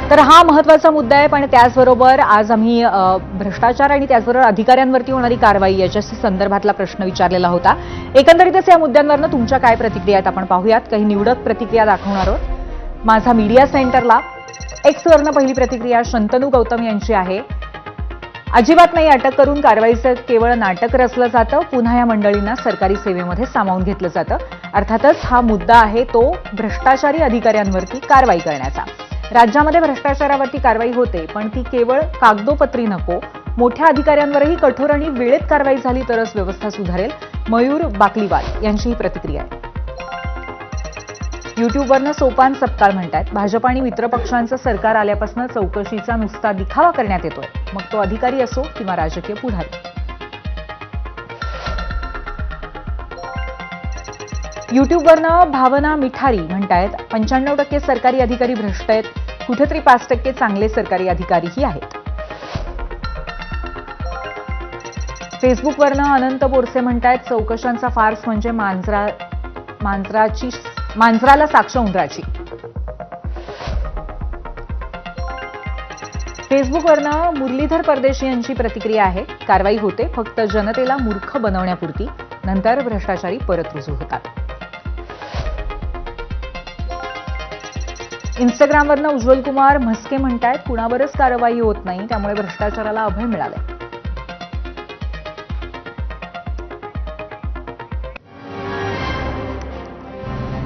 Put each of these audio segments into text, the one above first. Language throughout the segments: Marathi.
तर हा महत्त्वाचा मुद्दा आहे, पण त्याचबरोबर आज आम्ही भ्रष्टाचार आणि त्याचबरोबर अधिकाऱ्यांवरती होणारी कारवाई याच्याशी संदर्भातला प्रश्न विचारलेला होता. एकंदरीतच या मुद्द्यांवरनं तुमच्या काय प्रतिक्रिया आहेत आपण पाहूयात. काही निवडक प्रतिक्रिया दाखवणार आहोत. माझा मीडिया सेंटरला एक्सवरनं पहिली प्रतिक्रिया शंतनू गौतम यांची आहे. अजिबात नाही, अटक करून कारवाईचं केवळ नाटक रचलं जातं. पुन्हा या मंडळींना सरकारी सेवेमध्ये सामावून घेतलं जातं. अर्थातच हा मुद्दा आहे तो भ्रष्टाचारी अधिकाऱ्यांवरती कारवाई करण्याचा. राज्यामध्ये भ्रष्टाचारावरती कारवाई होते, पण ती केवळ कागदोपत्री नको. मोठ्या अधिकाऱ्यांवरही कठोर आणि वेळेत कारवाई झाली तरच व्यवस्था सुधारेल. मयूर बाकलीवाल यांची ही प्रतिक्रिया आहे. युट्यूबवरनं सोपान सपकाळ म्हणतात, भाजप आणि मित्रपक्षांचं सरकार आल्यापासून चौकशीचा नुसता दिखावा करण्यात येतोय, मग तो अधिकारी असो किंवा राजकीय पुढारी. युट्यूबवरनं भावना मिठारी म्हणतायत, 95% सरकारी अधिकारी भ्रष्ट आहेत, कुठेतरी 5% चांगले सरकारी अधिकारीही आहेत. फेसबुकवरनं अनंत बोरसे म्हणतायत, चौकशांचा फार्स म्हणजे मांजराला साक्ष उंदराची. फेसबुकवरनं मुरलीधर परदेशी यांची प्रतिक्रिया आहे, कारवाई होते फक्त जनतेला मूर्ख बनवण्यापुरती, नंतर भ्रष्टाचारी परत रुजू होतात. इंस्टाग्रामवरनं उज्ज्वल कुमार म्हस्के म्हणतायत, कुणावरच कारवाई होत नाही, त्यामुळे भ्रष्टाचाराला अभय मिळालंय.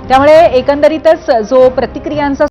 त्यामुळे एकंदरीतच जो प्रतिक्रियांचा